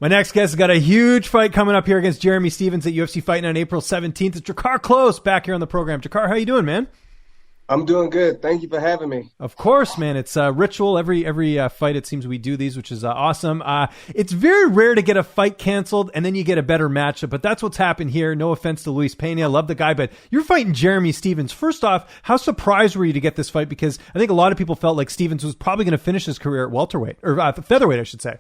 My next guest has got a huge fight coming up here against Jeremy Stephens at UFC Fight Night on April 17th. It's Drakkar Klose back here on the program. Drakkar, how you doing, man? I'm doing good. Thank you for having me. Of course, man. It's a ritual. Every fight, it seems we do these, which is awesome. It's very rare to get a fight canceled and then you get a better matchup, but that's what's happened here. No offense to Luis Pena. I love the guy, but you're fighting Jeremy Stephens. First off, how surprised were you to get this fight? Because I think a lot of people felt like Stephens was probably going to finish his career at welterweight, or featherweight, I should say.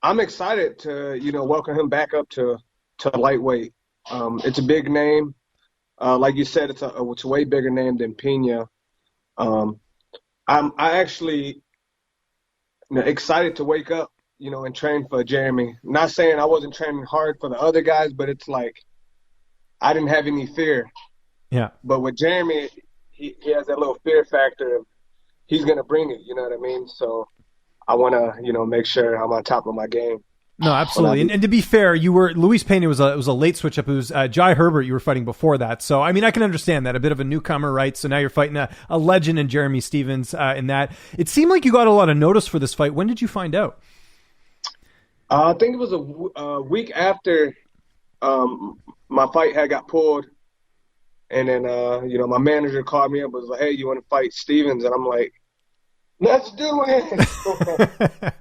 I'm excited to, welcome him back up to lightweight. It's a big name. Like you said, it's a way bigger name than Pena. I actually excited to wake up, and train for Jeremy. Not saying I wasn't training hard for the other guys, but it's like I didn't have any fear. Yeah. But with Jeremy, he has that little fear factor of he's going to bring it, you know what I mean? So I want to, make sure I'm on top of my game. No, absolutely. And to be fair, Luis Pena was a late switch up. It was Jai Herbert you were fighting before that. So, I mean, I can understand that. A bit of a newcomer, right? So now you're fighting a legend in Jeremy Stephens in that. It seemed like you got a lot of notice for this fight. When did you find out? I think it was a week after my fight had got pulled. And then, my manager called me up and was like, hey, you want to fight Stephens? And I'm like, let's do it.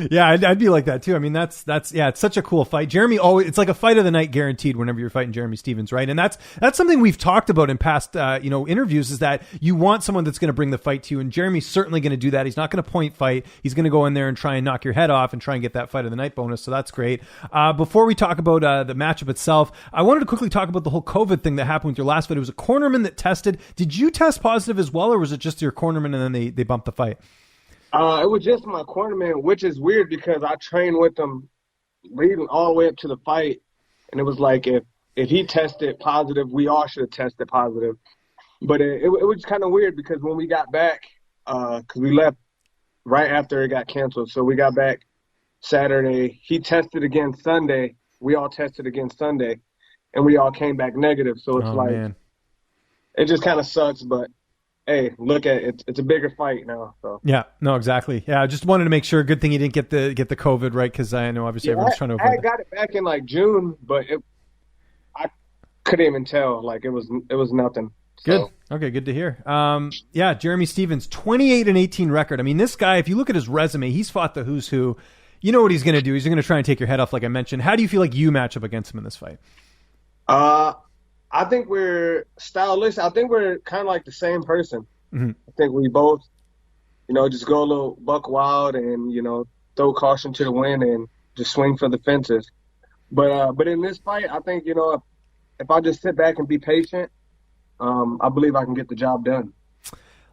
Yeah, I'd be like that too. I mean, that's it's such a cool fight. Jeremy it's like a fight of the night guaranteed whenever you're fighting Jeremy Stephens, right? And that's something we've talked about in past interviews, is that you want someone that's going to bring the fight to you, and Jeremy's certainly going to do that. He's not going to point fight. He's going to go in there and try and knock your head off and try and get that fight of the night bonus. So that's great. Before we talk about the matchup itself, I wanted to quickly talk about the whole COVID thing that happened with your last fight. It was a cornerman that tested. Did you test positive as well, or was it just your cornerman and then they bumped the fight? It was just my cornerman, which is weird because I trained with him leading all the way up to the fight. And it was like if he tested positive, we all should have tested positive. But it was kind of weird because when we got back, because we left right after it got canceled. So we got back Saturday. He tested again Sunday. We all tested again Sunday. And we all came back negative. So it's man. It just kind of sucks, but hey, look at it. It's a bigger fight now. So yeah, no, exactly. Yeah, I just wanted to make sure. Good thing you didn't get the COVID, right? Because I know obviously everyone's trying to avoid I got it back in like June, but I couldn't even tell. Like it was nothing. Good. Okay, good to hear. Jeremy Stephens, 28-18 record. I mean, this guy, if you look at his resume, he's fought the who's who. You know what he's going to do. He's going to try and take your head off, like I mentioned. How do you feel like you match up against him in this fight? I think we're stylistic. I think we're kind of like the same person. Mm-hmm. I think we both, just go a little buck wild and, throw caution to the wind and just swing for the fences. But in this fight, I think, if I just sit back and be patient, I believe I can get the job done.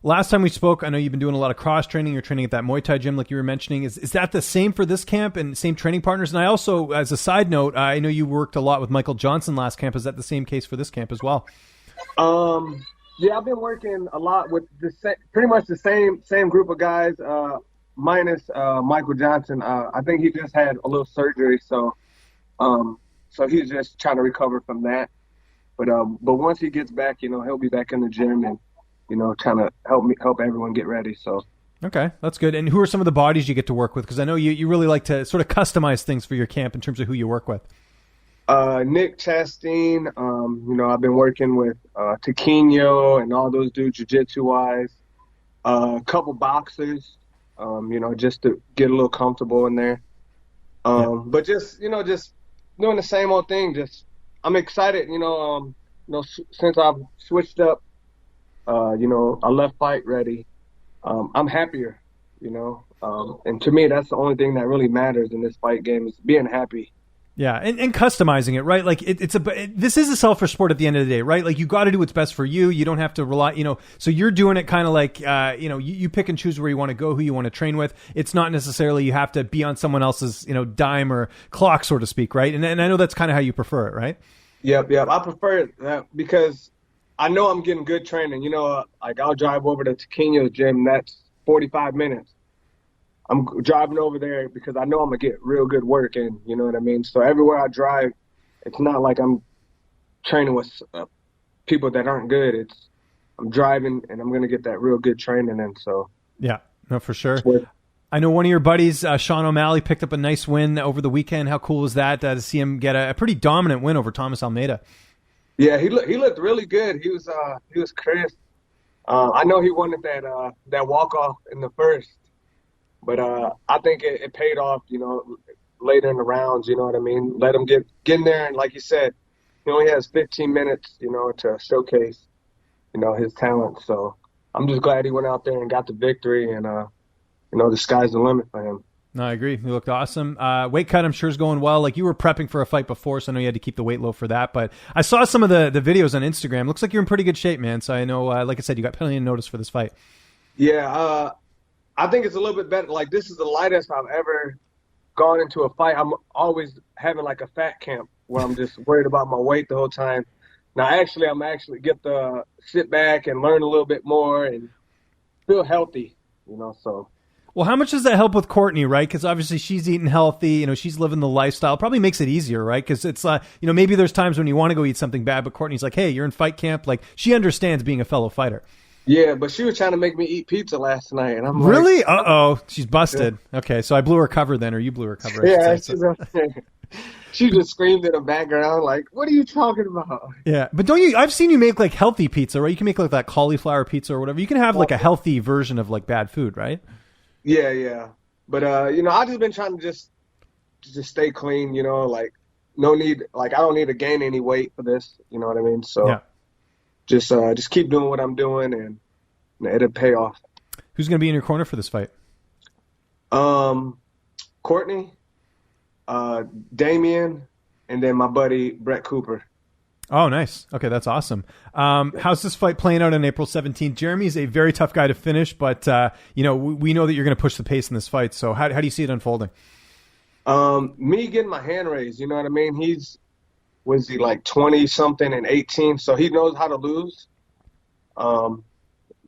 Last time we spoke, I know you've been doing a lot of cross training. You're training at that Muay Thai gym, like you were mentioning. Is that the same for this camp and same training partners? And I also, as a side note, I know you worked a lot with Michael Johnson last camp. Is that the same case for this camp as well? Yeah, I've been working a lot with pretty much the same group of guys, minus Michael Johnson. I think he just had a little surgery, so he's just trying to recover from that. But once he gets back, he'll be back in the gym and trying to help everyone get ready. So. Okay, that's good. And who are some of the bodies you get to work with? Because I know you really like to sort of customize things for your camp in terms of who you work with. Nick Chastain, I've been working with Taquinho and all those dudes jiu-jitsu wise. A couple boxers, just to get a little comfortable in there. But just doing the same old thing. Just I'm excited, since I've switched up. I left fight ready. I'm happier, and to me, that's the only thing that really matters in this fight game is being happy. Yeah, and customizing it, right? Like this is a selfish sport at the end of the day, right? Like you got to do what's best for you. You don't have to rely, so you're doing it kind of like, you pick and choose where you want to go, who you want to train with. It's not necessarily you have to be on someone else's, dime or clock, so to speak, right? And I know that's kind of how you prefer it, right? Yep. I prefer that because I know I'm getting good training. Like I'll drive over to Taquinho's gym. That's 45 minutes. I'm driving over there because I know I'm going to get real good work in, you know what I mean? So everywhere I drive, it's not like I'm training with people that aren't good. I'm driving and I'm going to get that real good training in. So yeah, no, for sure. I know one of your buddies, Sean O'Malley, picked up a nice win over the weekend. How cool was that to see him get a pretty dominant win over Thomas Almeida? Yeah, he looked really good. He was crisp. I know he wanted that walk off in the first, but I think it paid off. Later in the rounds. You know what I mean? Let him get in there, and like you said, he only has 15 minutes. To showcase, his talent. So I'm just glad he went out there and got the victory, and the sky's the limit for him. No, I agree. He looked awesome. Weight cut, I'm sure, is going well. Like, you were prepping for a fight before, so I know you had to keep the weight low for that. But I saw some of the videos on Instagram. Looks like you're in pretty good shape, man. So I know, like I said, you got plenty of notice for this fight. Yeah, I think it's a little bit better. Like, this is the lightest I've ever gone into a fight. I'm always having like a fat camp where I'm just worried about my weight the whole time. Now, I'm actually get to sit back and learn a little bit more and feel healthy, so. Well, how much does that help with Courtney, right? Because obviously she's eating healthy, she's living the lifestyle. Probably makes it easier, right? Because it's, maybe there's times when you want to go eat something bad, but Courtney's like, hey, you're in fight camp. Like, she understands being a fellow fighter. Yeah, but she was trying to make me eat pizza last night, and I'm like, really? Uh-oh, she's busted. Yeah. Okay, so I blew her cover then, or you blew her cover. Yeah, she just screamed in the background, like, what are you talking about? Yeah, but I've seen you make like healthy pizza, right? You can make like that cauliflower pizza or whatever. You can have like a healthy version of like bad food, right? Yeah. But, I just been trying to just stay clean, like no need, like I don't need to gain any weight for this, you know what I mean? So yeah. Just keep doing what I'm doing and it'll pay off. Who's going to be in your corner for this fight? Courtney, Damian, and then my buddy Brett Cooper. Oh, nice. Okay, that's awesome. How's this fight playing out on April 17th? Jeremy's a very tough guy to finish, but we know that you're going to push the pace in this fight. So how do you see it unfolding? Me getting my hand raised, you know what I mean? Was he like 20 something and 18? So he knows how to lose. As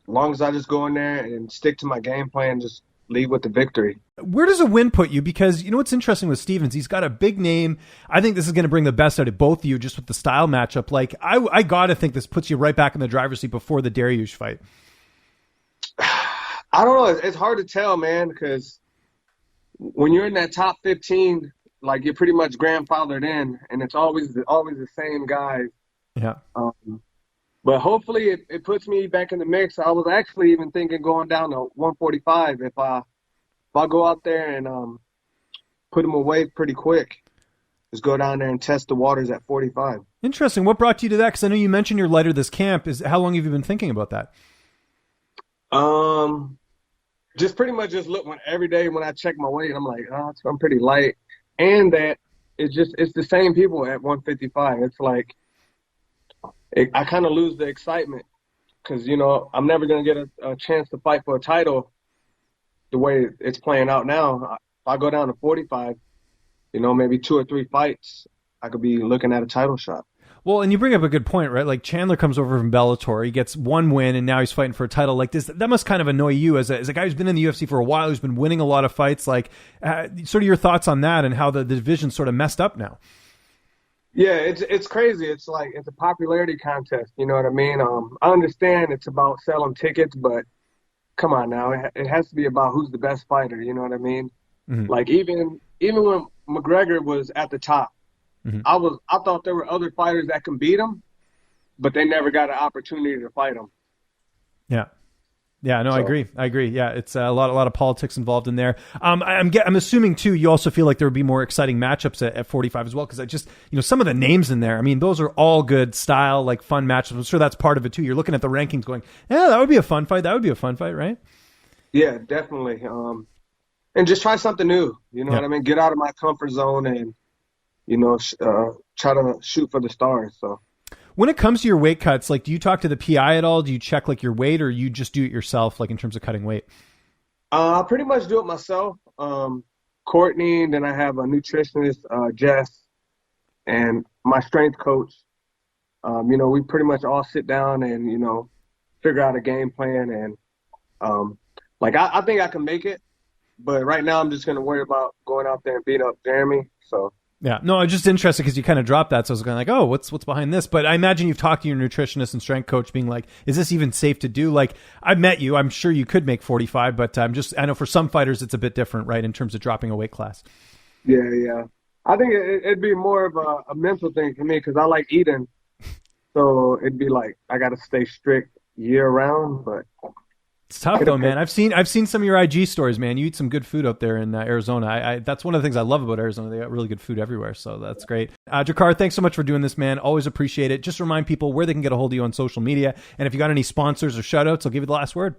long as I just go in there and stick to my game plan, just leave with the victory. Where does a win put you? Because what's interesting with Stephens, he's got a big name. I think this is going to bring the best out of both of you just with the style matchup. Like, I got to think this puts you right back in the driver's seat before the Dariush fight. I don't know. It's hard to tell, man, because when you're in that top 15, like, you're pretty much grandfathered in, and it's always the same guys. Yeah. But hopefully it puts me back in the mix. I was actually even thinking going down to 145 if I go out there and put him away pretty quick. Just go down there and test the waters at 45. Interesting. What brought you to that? Because I know you mentioned you're lighter this camp. How long have you been thinking about that? Just pretty much look every day when I check my weight, I'm like, I'm pretty light. And that it's the same people at 155. It's like I kind of lose the excitement because, I'm never going to get a chance to fight for a title the way it's playing out now. If I go down to 45, maybe 2 or 3 fights, I could be looking at a title shot. Well, and you bring up a good point, right? Like, Chandler comes over from Bellator. He gets one win, and now he's fighting for a title like this. That must kind of annoy you as a guy who's been in the UFC for a while, who's been winning a lot of fights. Like, sort of your thoughts on that and how the division's sort of messed up now. Yeah, it's crazy. It's like it's a popularity contest. You know what I mean? I understand it's about selling tickets, but come on now, it has to be about who's the best fighter. You know what I mean? Mm-hmm. Like even when McGregor was at the top, mm-hmm. I thought there were other fighters that can beat him, but they never got an opportunity to fight him. Yeah, no, so. I agree. Yeah, it's a lot of politics involved in there. I'm assuming too. You also feel like there would be more exciting matchups at 45 as well, because I just some of the names in there. I mean, those are all good style, like fun matchups. I'm sure that's part of it too. You're looking at the rankings, going, yeah, that would be a fun fight. That would be a fun fight, right? Yeah, definitely. And just try something new. You know what I mean? Get out of my comfort zone and try to shoot for the stars. So. When it comes to your weight cuts, like, do you talk to the PI at all? Do you check like your weight, or you just do it yourself, like in terms of cutting weight? I pretty much do it myself. Courtney, and then I have a nutritionist, Jess, and my strength coach. We pretty much all sit down and, figure out a game plan. And I think I can make it, but right now I'm just going to worry about going out there and beating up Jeremy. So Yeah, no, I'm just interested because you kind of dropped that, so I was kind of like, oh, what's behind this? But I imagine you've talked to your nutritionist and strength coach, being like, is this even safe to do? Like, I've met you, I'm sure you could make 45, but I know for some fighters it's a bit different, right, in terms of dropping a weight class. Yeah. I think it'd be more of a mental thing for me because I like eating, so it'd be like I got to stay strict year round, but. It's tough though, man. I've seen some of your IG stories, man. You eat some good food up there in Arizona. I that's one of the things I love about Arizona. They got really good food everywhere, so that's great. Drakkar, thanks so much for doing this, man. Always appreciate it. Just remind people where they can get a hold of you on social media, and if you got any sponsors or shout outs, I'll give you the last word.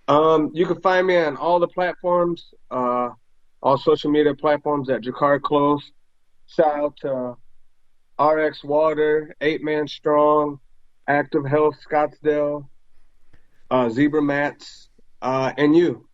You can find me on all the platforms, all social media platforms at Drakkar Klose. Shout out to RX Water, 8 Man Strong, Active Health Scottsdale, Zebra Mats, and you.